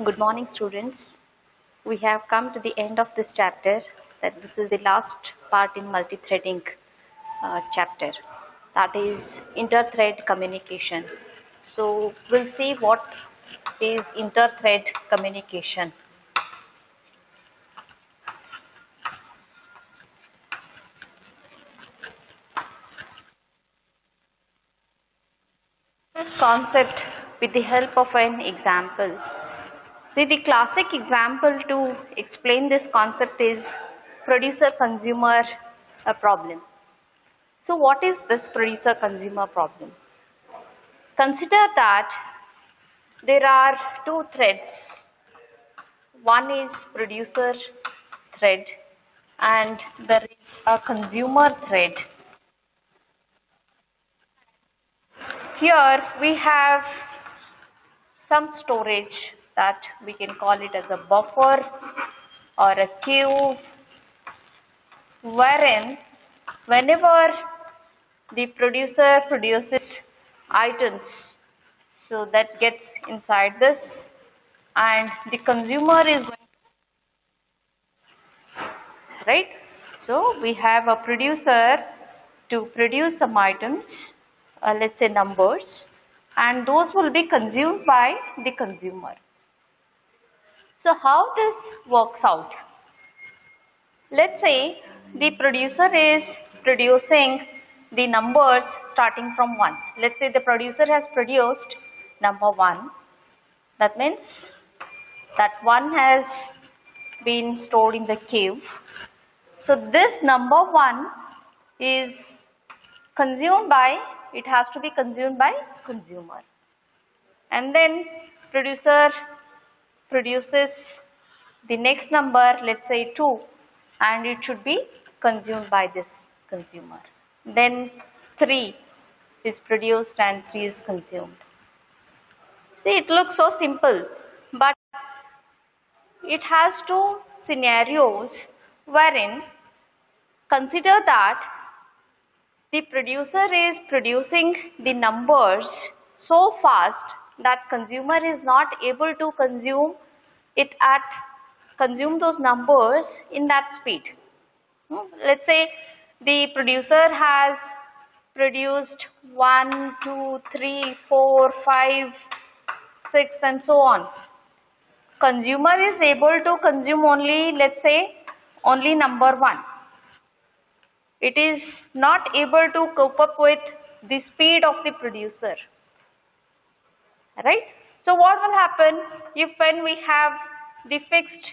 Good morning, students. We have come to the end of this chapter. That this is the last part in multi-threading chapter. That is inter-thread communication. So we'll see what is inter-thread communication. This concept with the help of an example. See, the classic example to explain this concept is producer-consumer problem. So what is this producer-consumer problem? Consider that there are two threads. One is producer thread and there is a consumer thread. Here we have some storage that we can call it as a buffer or a queue, wherein whenever the producer produces items, so that gets inside this, and the consumer is going to, right? So we have a producer to produce some items, let's say numbers, and those will be consumed by the consumer. So how this works out? Let's say the producer is producing the numbers starting from 1. Let's say the producer has produced number 1. That means that 1 has been stored in the queue. So this number 1 is consumed by, it has to be consumed by consumer. And then producer produces the next number, let's say 2, and it should be consumed by this consumer. Then 3 is produced and 3 is consumed. See, it looks so simple, but it has two scenarios wherein consider that the producer is producing the numbers so fast that consumer is not able to consume those numbers in that speed. Let's say the producer has produced 1, 2, 3, 4, 5, 6 and so on. Consumer is able to consume only, let's say, only number 1. It is not able to cope up with the speed of the producer. Right? So what will happen if when we have the fixed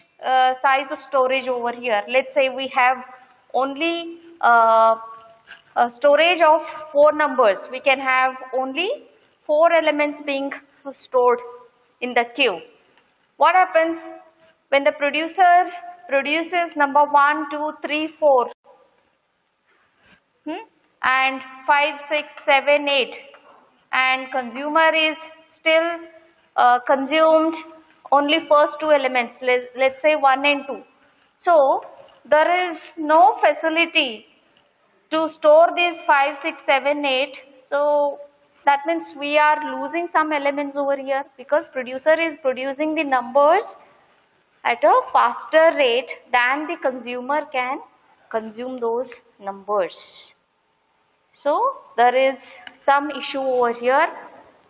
size of storage over here? Let's say we have only a storage of 4 numbers. We can have only 4 elements being stored in the queue. What happens when the producer produces number 1, 2, 3, 4 and 5, 6, 7, 8 and consumer is still consumed only first 2 elements, let's say 1 and 2. So there is no facility to store these 5, 6, 7, 8. So that means we are losing some elements over here because producer is producing the numbers at a faster rate than the consumer can consume those numbers. So there is some issue over here.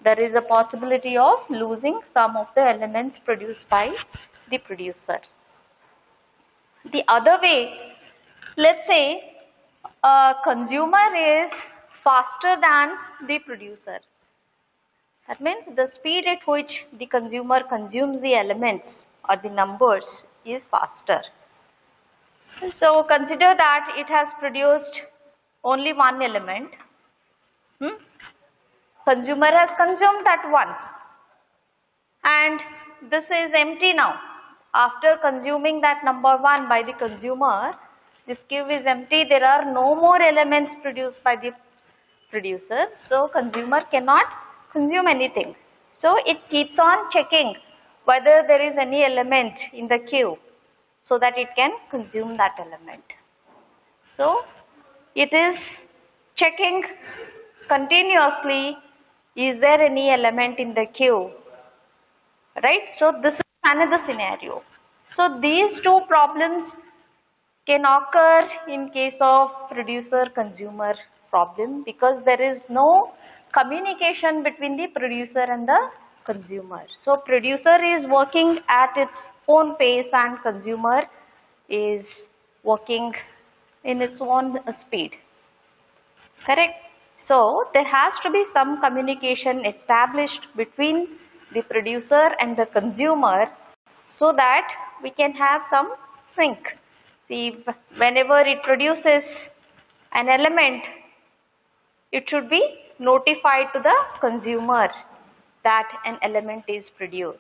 There is a possibility of losing some of the elements produced by the producer. The other way, let's say a consumer is faster than the producer. That means the speed at which the consumer consumes the elements or the numbers is faster. So consider that it has produced only 1 element. Consumer has consumed that 1 and this is empty now. After consuming that number 1 by the consumer, this queue is empty. There are no more elements produced by the producer. So consumer cannot consume anything. So it keeps on checking whether there is any element in the queue so that it can consume that element. So it is checking continuously, is there any element in the queue, right? So this is another scenario. So these two problems can occur in case of producer-consumer problem because there is no communication between the producer and the consumer. So producer is working at its own pace and consumer is working in its own speed. Correct? So there has to be some communication established between the producer and the consumer so that we can have some sync. See, whenever it produces an element, it should be notified to the consumer that an element is produced.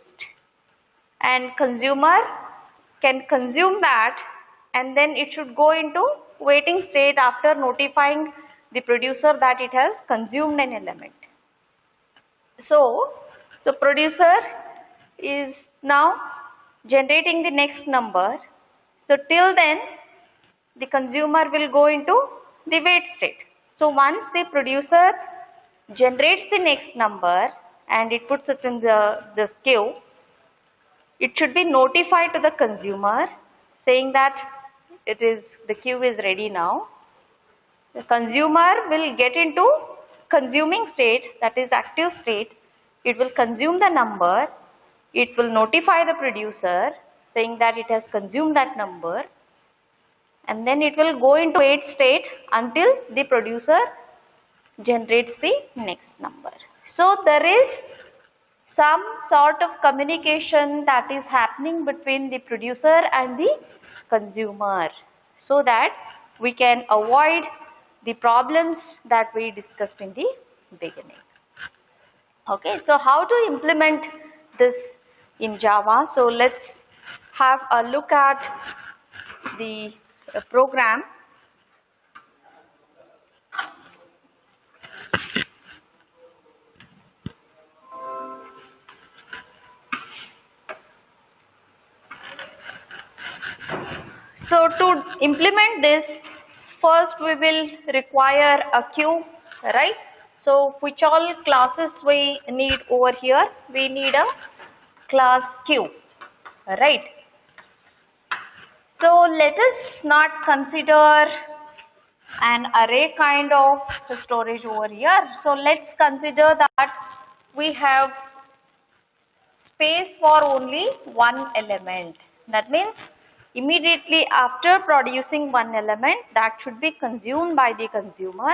And consumer can consume that and then it should go into waiting state after notifying the producer that it has consumed an element. So, the producer is now generating the next number. So, till then the consumer will go into the wait state. So, once the producer generates the next number and it puts it in the queue, it should be notified to the consumer saying that the queue is ready now. The consumer will get into consuming state, that is active state. It will consume the number. It will notify the producer saying that it has consumed that number. And then it will go into wait state until the producer generates the next number. So there is some sort of communication that is happening between the producer and the consumer so that we can avoid the problems that we discussed in the beginning. Okay, so how to implement this in Java? So let's have a look at the program. So to implement this, first we will require a queue, right? So which all classes we need over here? We need a class queue, right? So let us not consider an array kind of storage over here. So let's consider that we have space for only one element. That means immediately after producing one element, that should be consumed by the consumer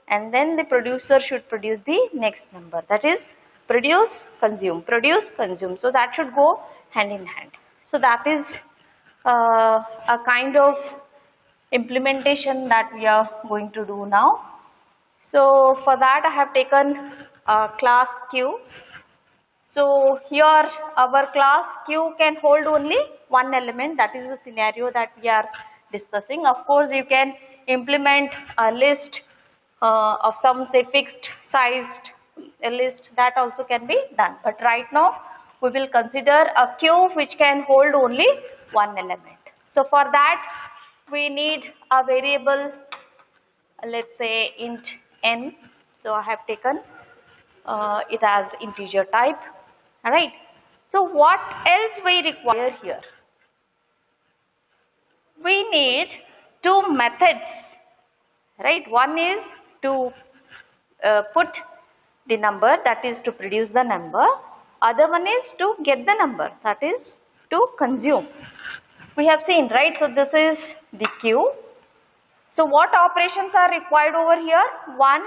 and then the producer should produce the next number. That is produce, consume, produce, consume. So that should go hand in hand. So that is a kind of implementation that we are going to do now. So for that I have taken a class queue. So here our class queue can hold only one element. That is the scenario that we are discussing. Of course, you can implement a list of some say fixed sized list, that also can be done. But right now we will consider a queue which can hold only one element. So for that we need a variable, let's say int n. So I have taken it as integer type. Alright. So what else we require here? We need two methods, right? One is to put the number, that is to produce the number. Other one is to get the number, that is to consume. We have seen, right? So this is the queue. So what operations are required over here? One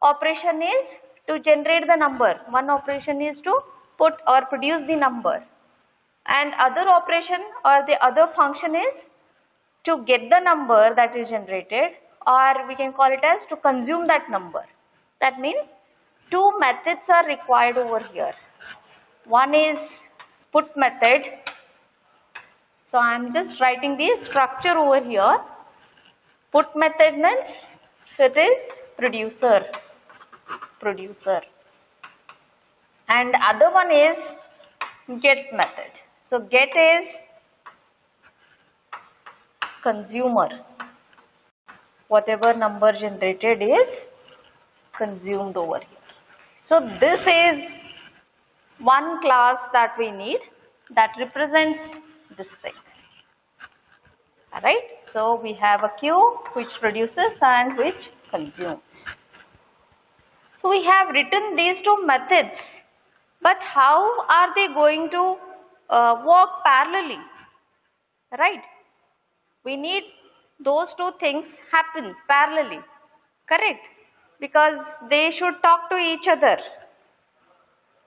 operation is to generate the number. One operation is to put or produce the number. And other operation or the other function is to get the number that is generated, or we can call it as to consume that number. That means two methods are required over here. One is put method. So I am just writing the structure over here. Put method means it is producer. And other one is get method. So get is consumer. Whatever number generated is consumed over here. So this is one class that we need. that represents this thing. Alright, so we have a queue which produces and which consumes. So we have written these two methods, but how are they going to work parallelly? Right? We need those two things happen parallelly, correct? Because they should talk to each other.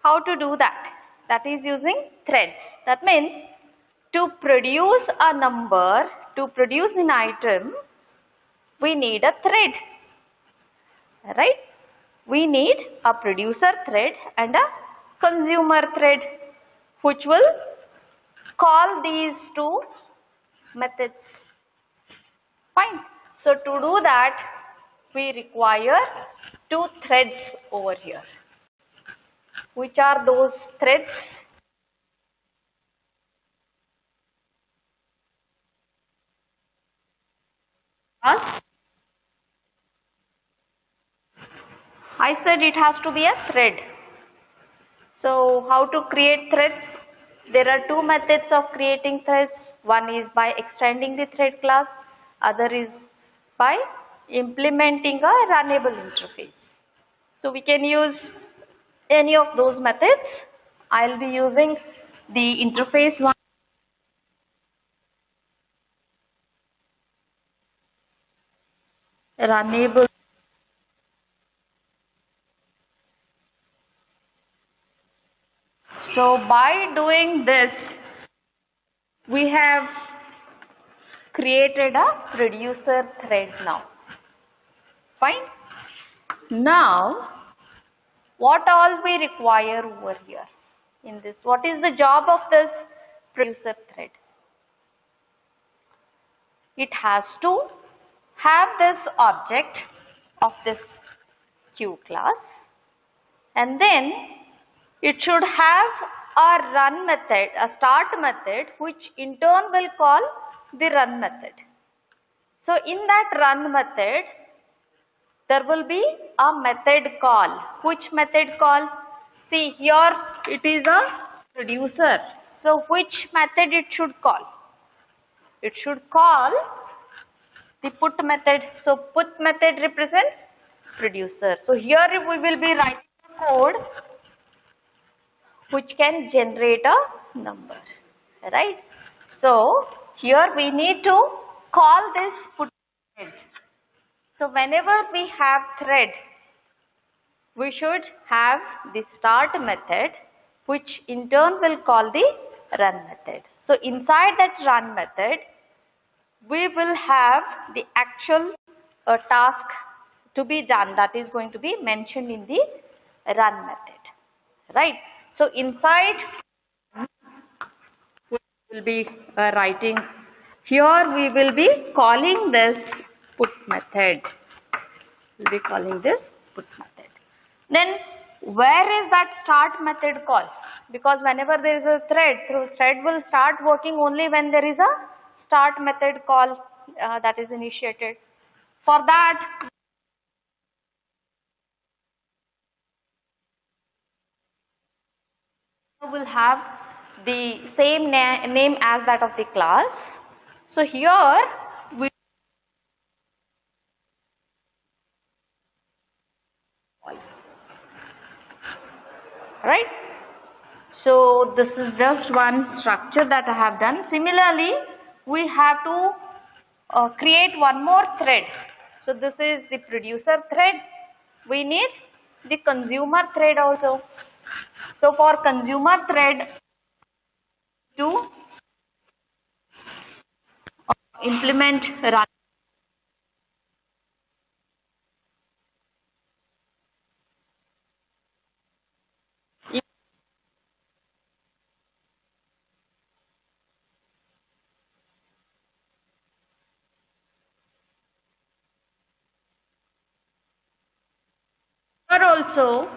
How to do that? That is using threads. That means to produce a number, to produce an item, we need a thread. Right? We need a producer thread and a consumer thread, which will call these two methods. Fine. So to do that, we require two threads over here. Which are those threads? I said it has to be a thread. So how to create threads? There are two methods of creating threads. One is by extending the thread class. Other is by implementing a runnable interface. So we can use any of those methods. I'll be using the interface one. Runnable. So by doing this, we have created a producer thread now. Fine. Now, what all we require over here in this? What is the job of this producer thread? It has to have this object of this Q class, and then it should have a run method, a start method, which in turn will call the run method. So in that run method, there will be a method call. Which method call? See here it is a producer. So which method it should call? It should call the put method. So put method represents producer. So here we will be writing a code which can generate a number, right? So here we need to call this put thread. So whenever we have thread, we should have the start method, which in turn will call the run method. So inside that run method, we will have the actual task to be done, that is going to be mentioned in the run method, right? So inside we will be writing, here we will be calling this put method. We'll be calling this put method. Then where is that start method call? Because whenever there is a thread, thread will start working only when there is a start method call that is initiated. For that, will have the same name as that of the class. So here we right. So this is just one structure that I have done. Similarly, we have to create one more thread. So this is the producer thread. We need the consumer thread also. So for consumer thread to implement run. Here also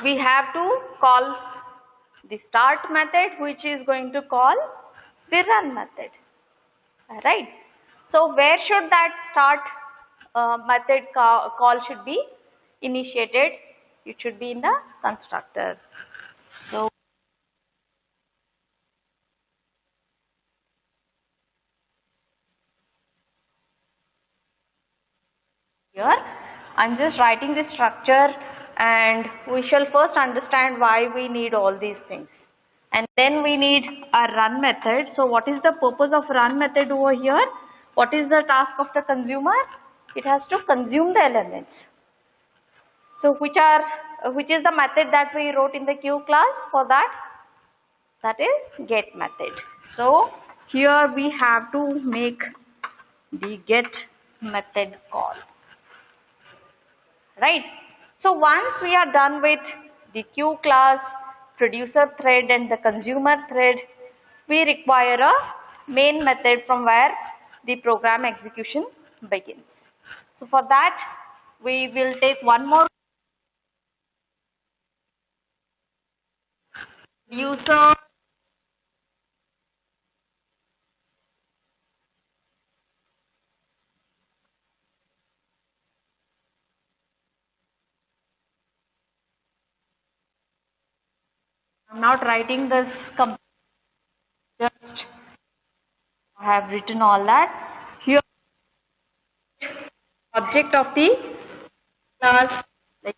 we have to call the start method, which is going to call the run method, right? So where should that start method call should be initiated? It should be in the constructor. So here I'm just writing the structure, and we shall first understand why we need all these things. And then we need a run method. So what is the purpose of run method over here? What is the task of the consumer? It has to consume the elements. So which is the method that we wrote in the Q class for that? That is get method. So here we have to make the get method call. Right? So once we are done with the Q class, producer thread and the consumer thread, we require a main method from where the program execution begins. So for that, we will take one more user. I'm not writing this, just I have written all that. Here, object of the class, like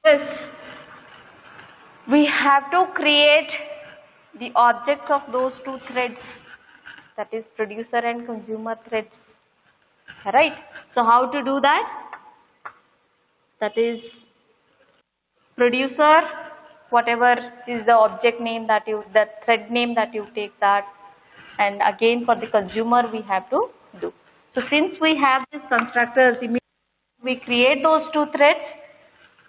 this. We have to create the objects of those two threads, that is producer and consumer threads, right? So how to do that? That is producer, whatever is the object name that you, the thread name that you take that, and again for the consumer we have to do. So since we have these constructors, immediately we create those two threads,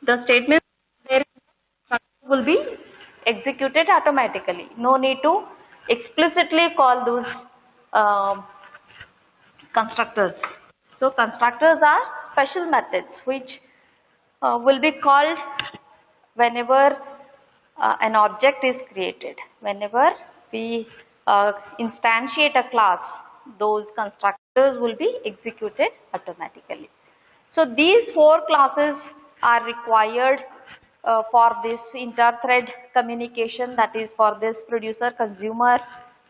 the statement there will be executed automatically. No need to explicitly call those constructors. So constructors are special methods which will be called whenever an object is created. Whenever we instantiate a class, those constructors will be executed automatically. So these four classes are required for this inter-thread communication, that is for this producer-consumer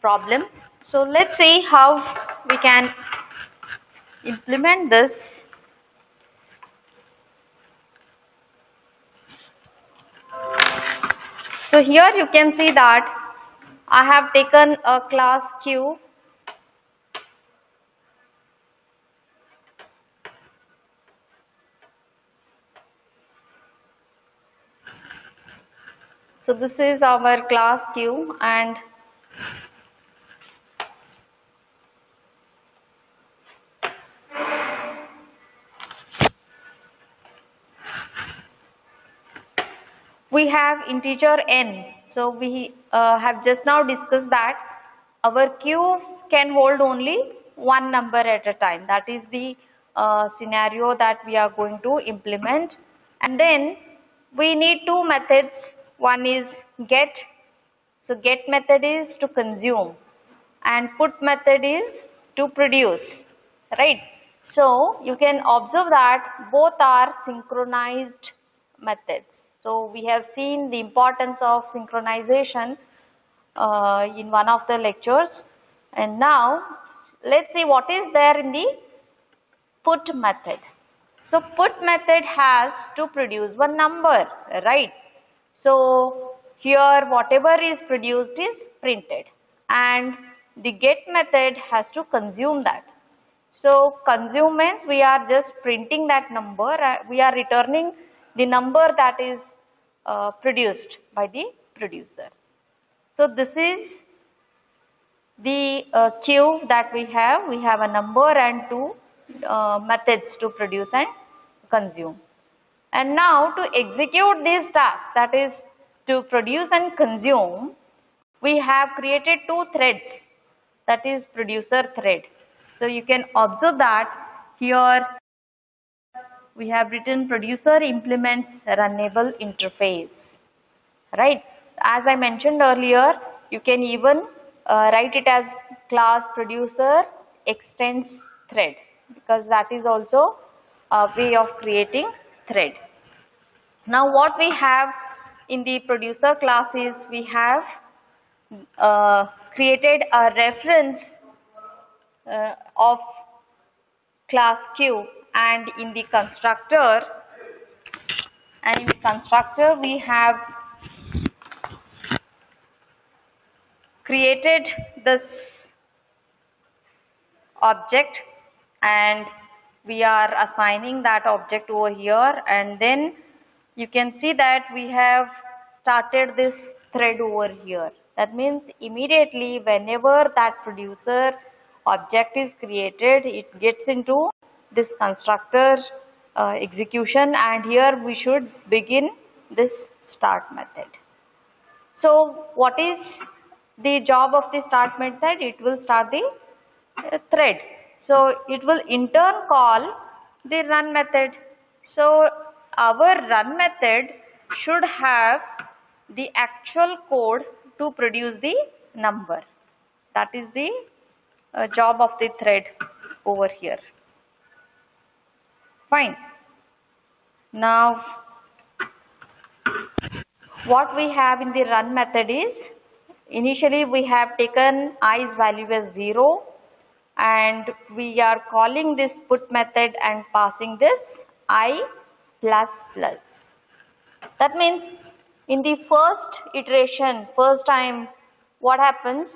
problem. So let's see how we can implement this. So here you can see that I have taken a class Q. So this is our class Q, and we have integer n. So we have just now discussed that our Q can hold only one number at a time. That is the scenario that we are going to implement. And then we need two methods. One is get. So get method is to consume, and put method is to produce, right? So you can observe that both are synchronized methods. So we have seen the importance of synchronization in one of the lectures, and now let's see what is there in the put method. So put method has to produce one number, right? So here whatever is produced is printed, and the get method has to consume that. So consume means we are just printing that number, we are returning the number that is produced by the producer. So this is the queue that we have. We have a number and two methods to produce and consume. And now to execute these tasks, that is to produce and consume, we have created two threads, that is producer thread. So you can observe that here we have written producer implements runnable interface, right? As I mentioned earlier, you can even write it as class producer extends thread, because that is also way of creating thread. Now what we have in the producer class is we have created a reference of class Q, and in the constructor we have created this object, and we are assigning that object over here, and then you can see that we have started this thread over here. That means immediately whenever that producer object is created, it gets into this constructor execution, and here we should begin this start method. So what is the job of the start method? It will start the thread. So it will in turn call the run method. So our run method should have the actual code to produce the number. That is the job of the thread over here. Fine. Now what we have in the run method is, initially we have taken i's value as 0, and we are calling this put method and passing this I plus plus. That means in the first iteration, first time, what happens?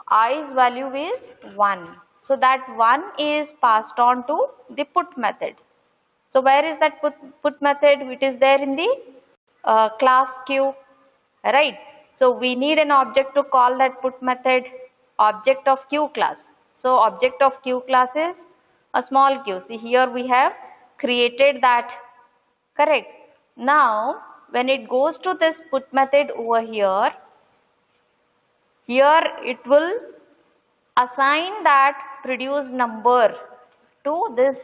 I's value is 1. So that 1 is passed on to the put method. So where is that put method? It is there in the class Q, right? So we need an object to call that put method, object of Q class. So object of Q class is a small q. See, here we have created that, correct? Now when it goes to this put method over here, it will assign that produce number to this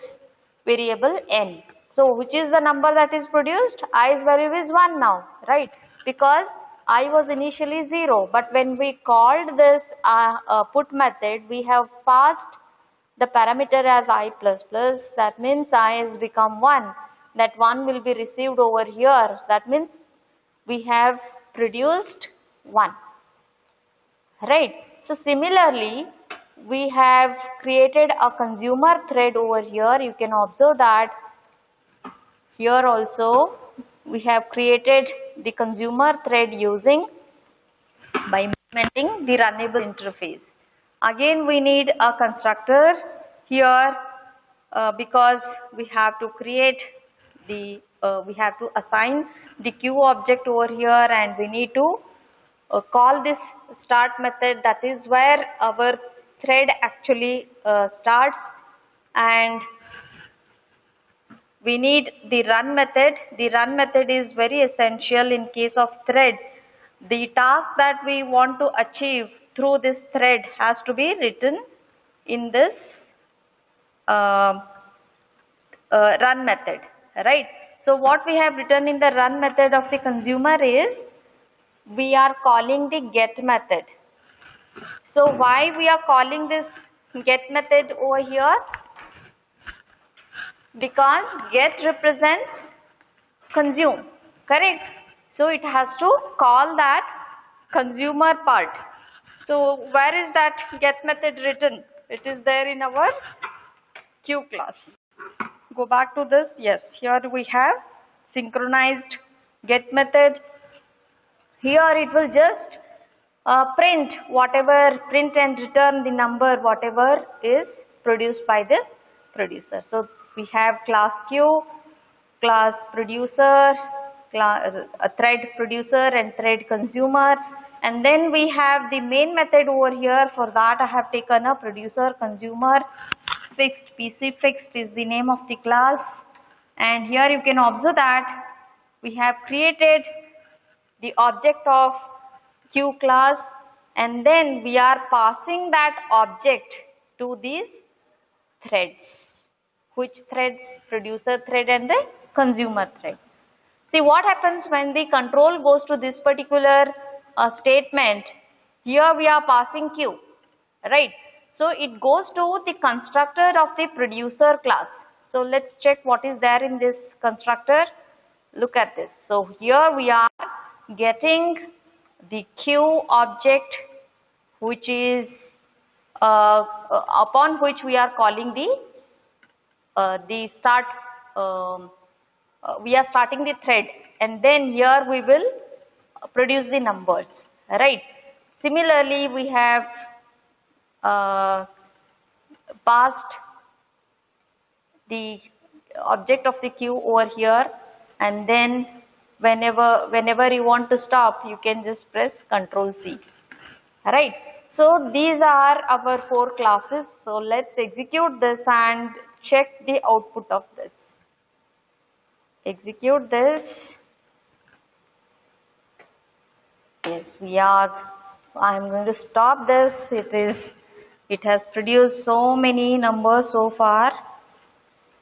variable n. So which is the number that is produced? I's value is 1 now, right? Because I was initially 0, but when we called this put method, we have passed the parameter as I plus plus. That means I has become 1. That 1 will be received over here. That means we have produced 1, right? So similarly, we have created a consumer thread over here. You can observe that here also we have created the consumer thread by implementing the runnable interface. Again we need a constructor here because we have to create the we have to assign the queue object over here, and we need to call this start method. That is where our thread actually starts, and we need the run method. The run method is very essential in case of thread. The task that we want to achieve through this thread has to be written in this run method, right? So what we have written in the run method of the consumer is, we are calling the get method. So why we are calling this get method over here? Because get represents consume, correct? So it has to call that consumer part. So where is that get method written? It is there in our Q class. Go back to this. Yes, here we have synchronized get method. Here it will just print and return the number whatever is produced by the producer. So we have class Q, class producer, a thread producer and thread consumer, and then we have the main method over here. For that I have taken a producer consumer fixed. PC fixed is the name of the class, and here you can observe that we have created the object of Q class, and then we are passing that object to these threads. Which threads? Producer thread and the consumer thread. See what happens when the control goes to this particular statement. Here we are passing Q, right? So it goes to the constructor of the producer class. So let's check what is there in this constructor. Look at this. So here we are getting the Q object, which is upon which we are calling the start. We are starting the thread, and then here we will produce the numbers, right? Similarly, we have passed the object of the Q over here, and then whenever you want to stop, you can just press Ctrl C, right? So these are our 4 classes. So let's execute this and check the output of this. Execute this. Yes, we are. I'm going to stop this. It has produced so many numbers so far.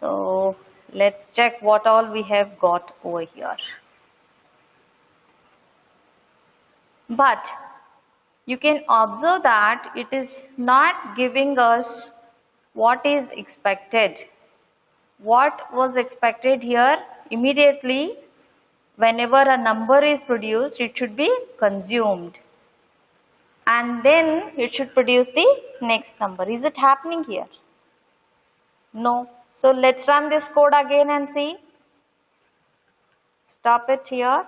So let's check what all we have got over here. But you can observe that it is not giving us what is expected. What was expected here? Immediately, whenever a number is produced, it should be consumed. And then it should produce the next number. Is it happening here? No. So let's run this code again and see. Stop it here.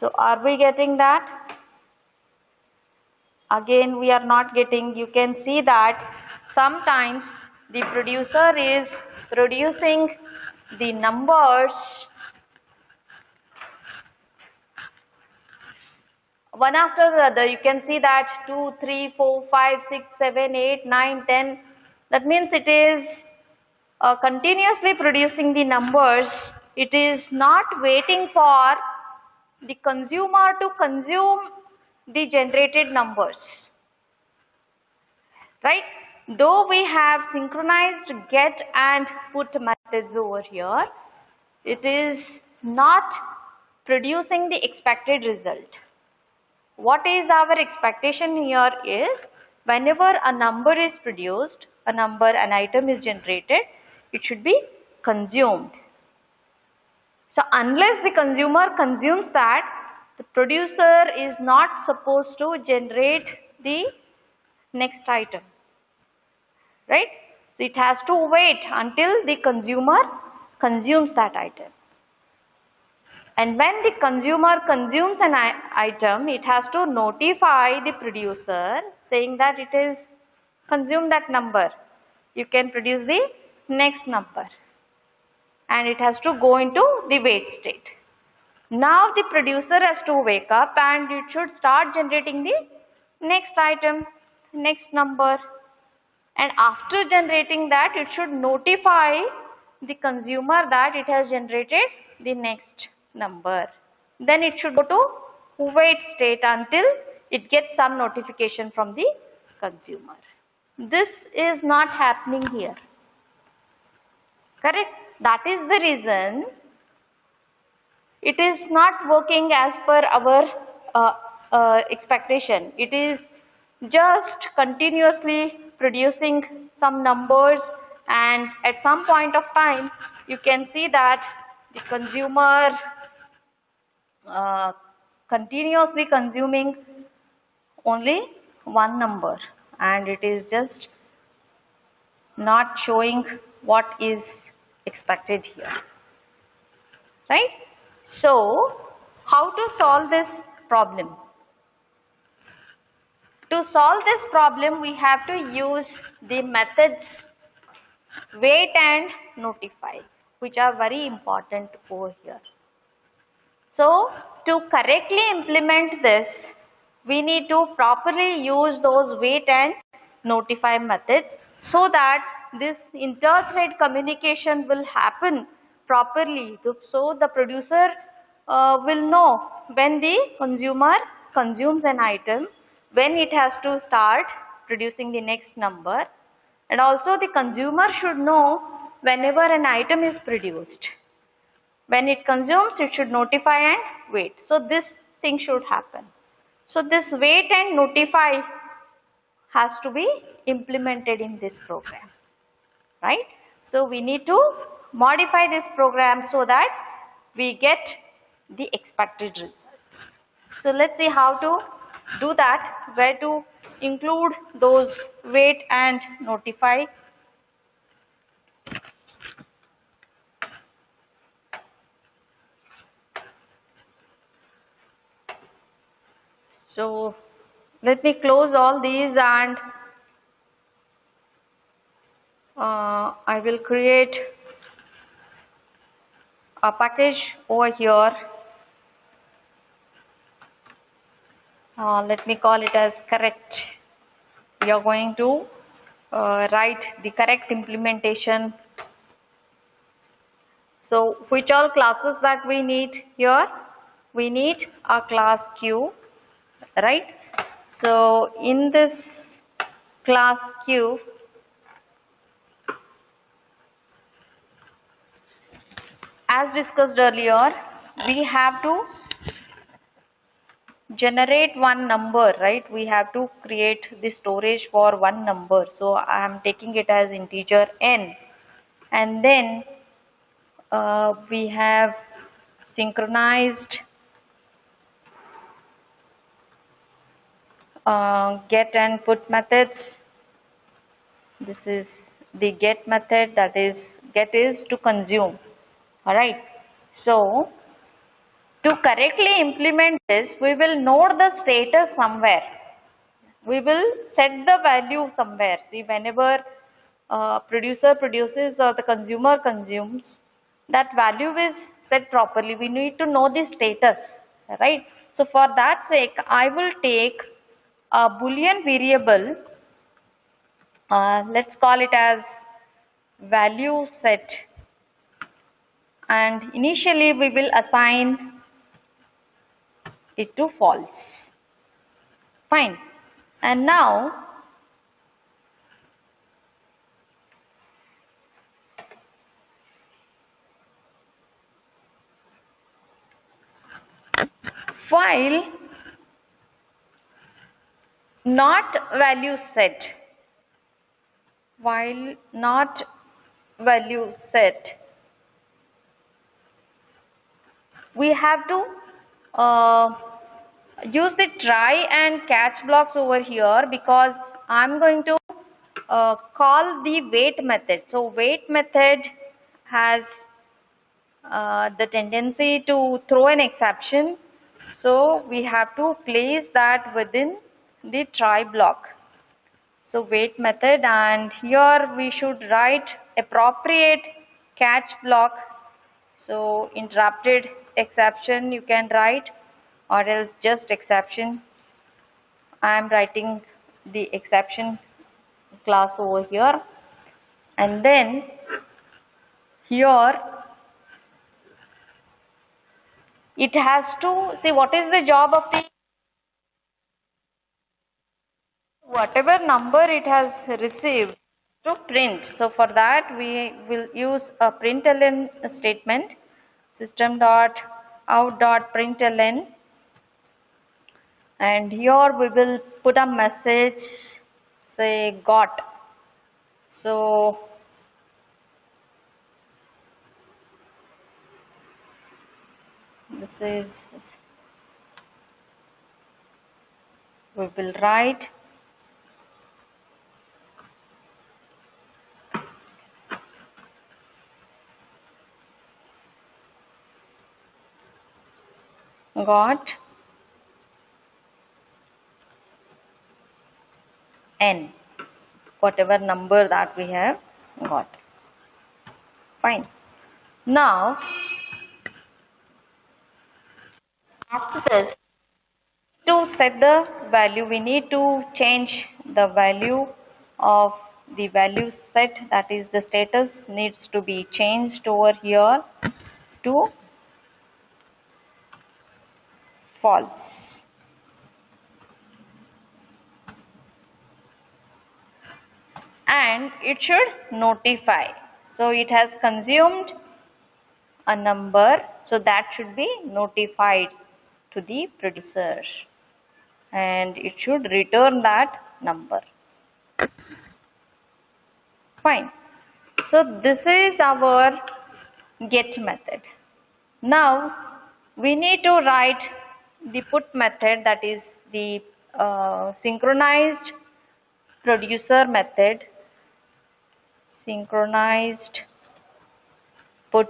So are we getting that? Again, we are not getting. You can see that sometimes the producer is producing the numbers one after the other. You can see that 2, 3, 4, 5, 6, 7, 8, 9, 10. That means it is continuously producing the numbers. It is not waiting for the consumer to consume the generated numbers, right? Though we have synchronized get and put methods over here, it is not producing the expected result. What is our expectation here is whenever a number is produced, an item is generated, it should be consumed. So unless the consumer consumes that, the producer is not supposed to generate the next item, right? So it has to wait until the consumer consumes that item. And when the consumer consumes an item, it has to notify the producer saying that it is consumed that number. You can produce the next number. And it has to go into the wait state. Now the producer has to wake up and it should start generating the next item, next number. And after generating that, it should notify the consumer that it has generated the next number. Then it should go to wait state until it gets some notification from the consumer. This is not happening here. Correct? That is the reason it is not working as per our expectation. It is just continuously producing some numbers, and at some point of time you can see that the consumer continuously consuming only one number, and it is just not showing what is expected here, right? So how to solve this problem? To solve this problem, we have to use the methods wait and notify, which are very important over here. So to correctly implement this, we need to properly use those wait and notify methods so that this inter-thread communication will happen properly. So the producer will know when the consumer consumes an item, when it has to start producing the next number, and also the consumer should know whenever an item is produced. When it consumes, it should notify and wait. So this thing should happen. So this wait and notify has to be implemented in this program, right? So we need to modify this program so that we get the expected result. So let's see how to do that, where to include those wait and notify. So let me close all these and I will create a package over here. Let me call it as correct. We are going to write the correct implementation. So which all classes that we need here? We need a class Q, right? So in this class Q, as discussed earlier, we have to generate one number, right? We have to create the storage for one number. So I am taking it as integer n, and then we have synchronized get and put methods. This is the get method, that is get is to consume. All right. So to correctly implement this, we will note the status somewhere. We will set the value somewhere. See, whenever producer produces or the consumer consumes, that value is set properly. We need to know the status, right? So for that sake, I will take a Boolean variable. Let's call it as value set, and initially we will assign it to false. Fine. And now while not value set, we have to use the try and catch blocks over here, because I'm going to call the wait method. So wait method has the tendency to throw an exception. So we have to place that within the try block. So wait method, and here we should write appropriate catch block. So interrupted exception you can write, or else just exception. I am writing the exception class over here, and then here it has to see what is the job of the whatever number it has received to print. So for that we will use a println statement, system dot out dot println, and here we will put a message, say got. So this is, we will write got n, whatever number that we have got. Fine. Now after this, to set the value, we need to change the value of the value set, that is the status needs to be changed over here to false. And it should notify. So it has consumed a number, so that should be notified to the producer, and it should return that number. Fine. So this is our get method. Now we need to write the put method, that is the synchronized producer method, synchronized put.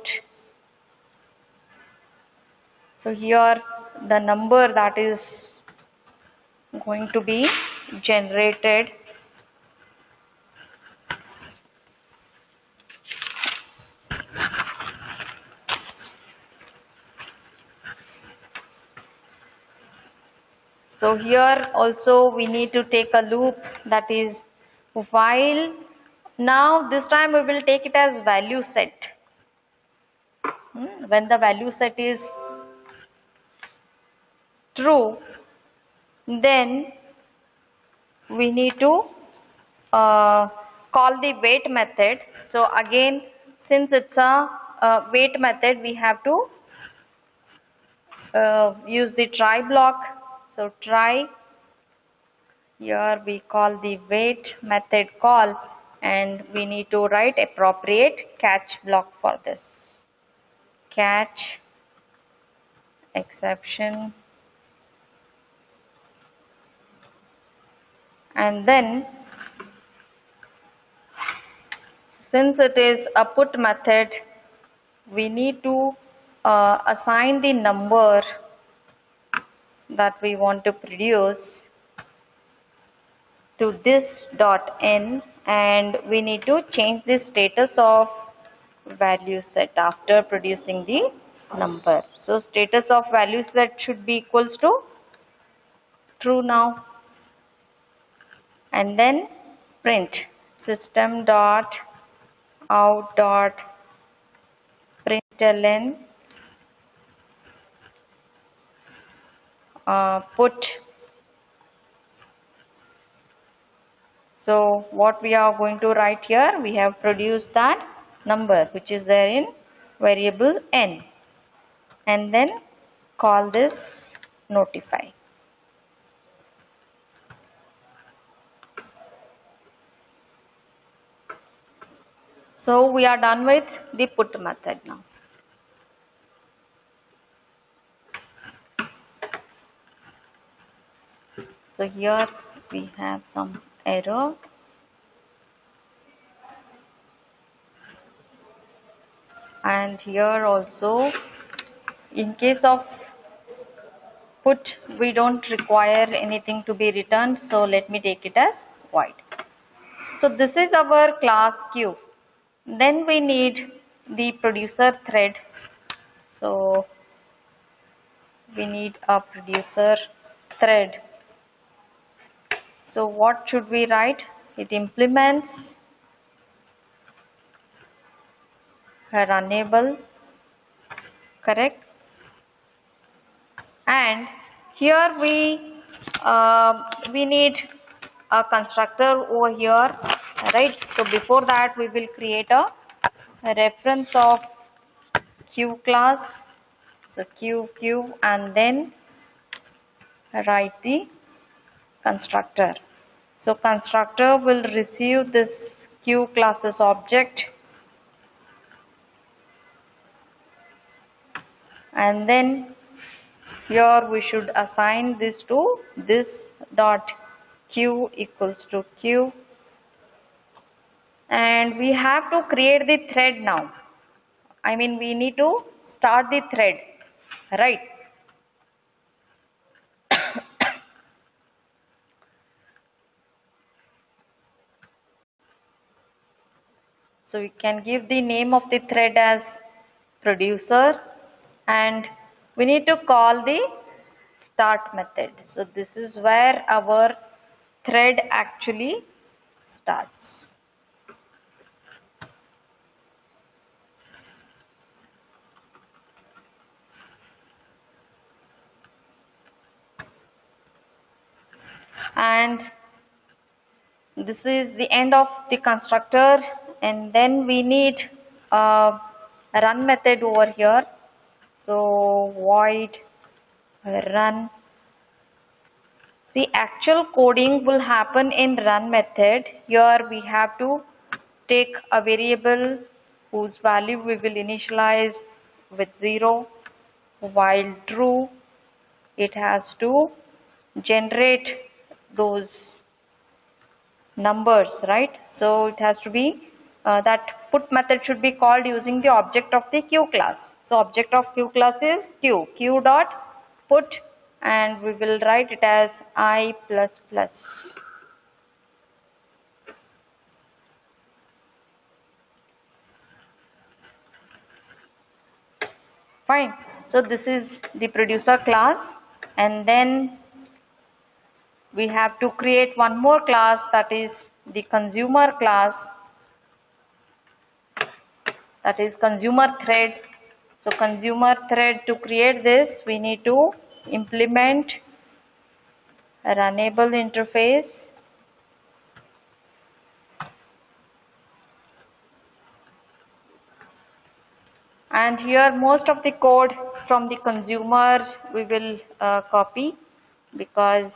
So here the number that is going to be generated so here also we need to take a loop, that is while. Now this time we will take it as value set. When the value set is true, then we need to call the wait method. So again, since it's a wait method, we have to use the try block. So try, here we call the wait method call, and we need to write appropriate catch block for this. Catch exception, and then since it is a put method, we need to assign the number that we want to produce to this dot n, and we need to change the status of value set after producing the number. So status of value set should be equals to true now, and then print system dot out dot println put. So what we are going to write here, we have produced that number which is there in variable n, and then call this notify. So we are done with the put method now. So here we have some error. And here also, in case of put, we don't require anything to be returned. So let me take it as void. So this is our class Q. Then we need the producer thread. So we need a producer thread. So what should we write? It implements runnable, correct? And here we need a constructor over here, right? So before that we will create a reference of Q class, so Q, and then write the constructor. So constructor will receive this Q classes object, and then here we should assign this to this dot Q equals to Q, and we have to create the thread now. I mean, we need to start the thread, right? So we can give the name of the thread as producer, and we need to call the start method. So this is where our thread actually starts. And this is the end of the constructor, and then we need a run method over here. So void run. The actual coding will happen in run method. Here we have to take a variable whose value we will initialize with 0. While true, it has to generate those numbers, right? So it has to be that put method should be called using the object of the Q class. So object of Q class is Q dot put, and we will write it as I plus plus. Fine. So this is the producer class, and then we have to create one more class, that is the consumer class, that is consumer thread. So consumer thread, to create this we need to implement a runnable interface, and here most of the code from the consumer we will copy, because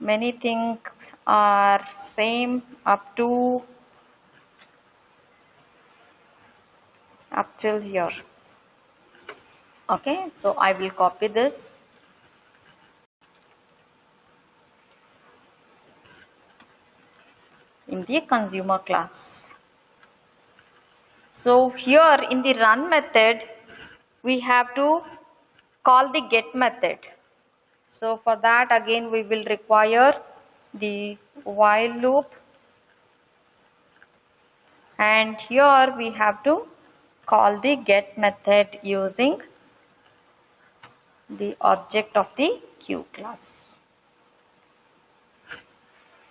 many things are same up till here. Okay, so I will copy this. In the consumer class. So here in the run method, we have to call the get method. So for that again we will require the while loop, and here we have to call the get method using the object of the Q class.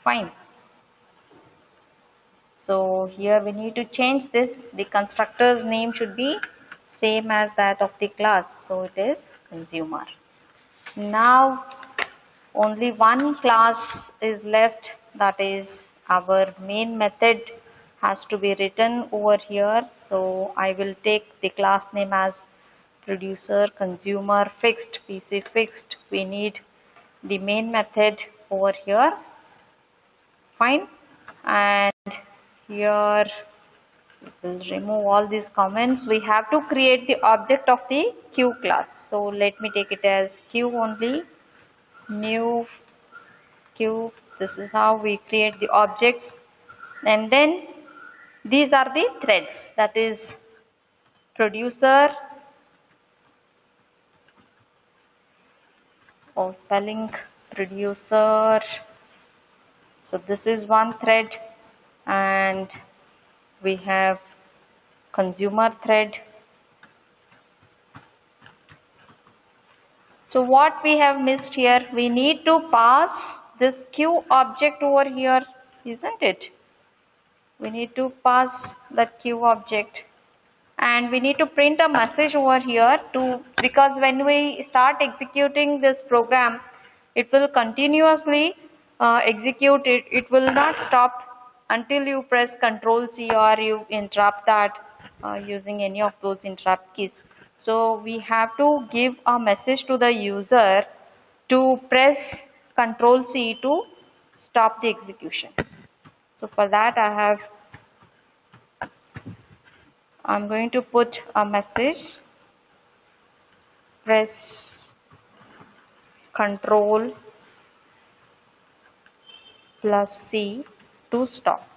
Fine. So here we need to change this. The constructor's name should be same as that of the class. So it is consumer. Now only one class is left, that is our main method has to be written over here. So I will take the class name as producer consumer fixed, PC fixed. We need the main method over here. Fine. And here we'll remove all these comments. We have to create the object of the Q class. So let me take it as Q only. New Q. This is how we create the objects. And then these are the threads. That is producer. Oh, spelling producer. So this is one thread, and we have consumer thread. So what we have missed here, we need to pass this Q object over here, isn't it? We need to pass that Q object, and we need to print a message over here because when we start executing this program, it will continuously execute it. It will not stop until you press Ctrl C or you interrupt that using any of those interrupt keys. So we have to give a message to the user to press Ctrl C to stop the execution. So for that I'm going to put a message, press Ctrl plus C to stop.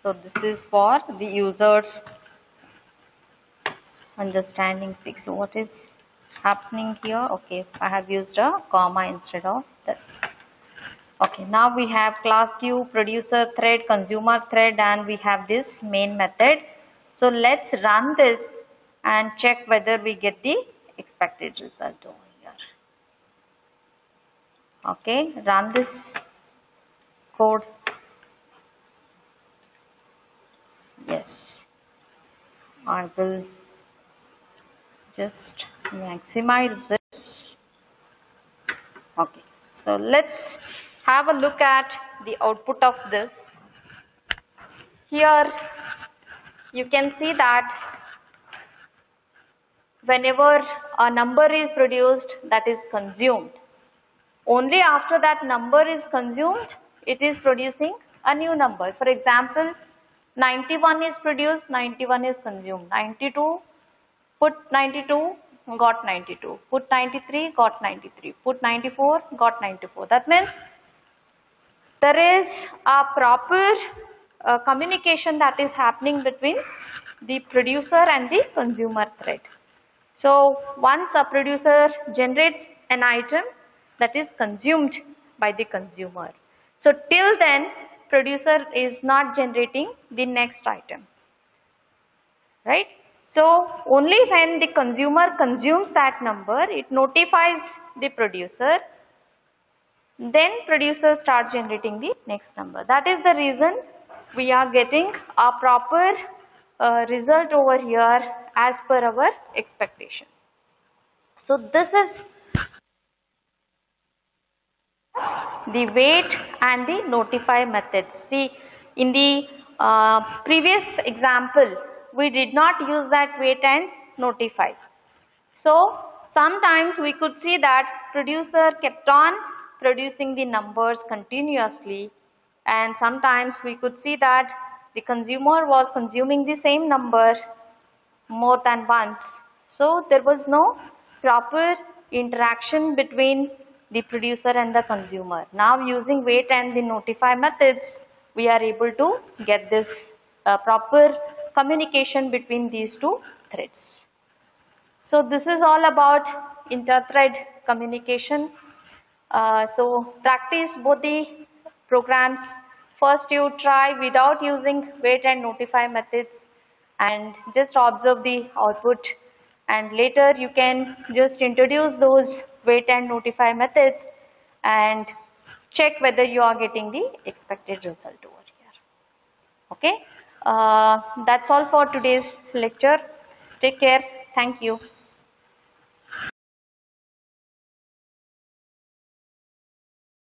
So this is for the user's understanding sake. So what is happening here? Okay, I have used a comma instead of this. Okay, now we have class Q, producer thread, consumer thread, and we have this main method. So let's run this and check whether we get the expected result over here. Okay, run this code. Yes, I will just maximize this. Okay, so let's have a look at the output of this. Here you can see that whenever a number is produced, that is consumed. Only after that number is consumed, it is producing a new number. For example, 91 is produced, 91 is consumed. 92, put 92, got 92. Put 93, got 93. Put 94, got 94. That means there is a proper communication that is happening between the producer and the consumer thread. So once a producer generates an item, that is consumed by the consumer. So till then, producer is not generating the next item, right? So only when the consumer consumes that number, it notifies the producer, then producer starts generating the next number. That is the reason we are getting a proper result over here as per our expectation. So this is the wait and the notify methods. See, in the previous example, we did not use that wait and notify. So sometimes we could see that producer kept on producing the numbers continuously, and sometimes we could see that the consumer was consuming the same number more than once. So there was no proper interaction between the producer and the consumer. Now using wait and the notify methods, we are able to get this proper communication between these two threads. So this is all about inter-thread communication. So practice both the programs. First you try without using wait and notify methods and just observe the output, and later you can just introduce those wait and notify methods and check whether you are getting the expected result over here. Okay, that's all for today's lecture. Take care. Thank you.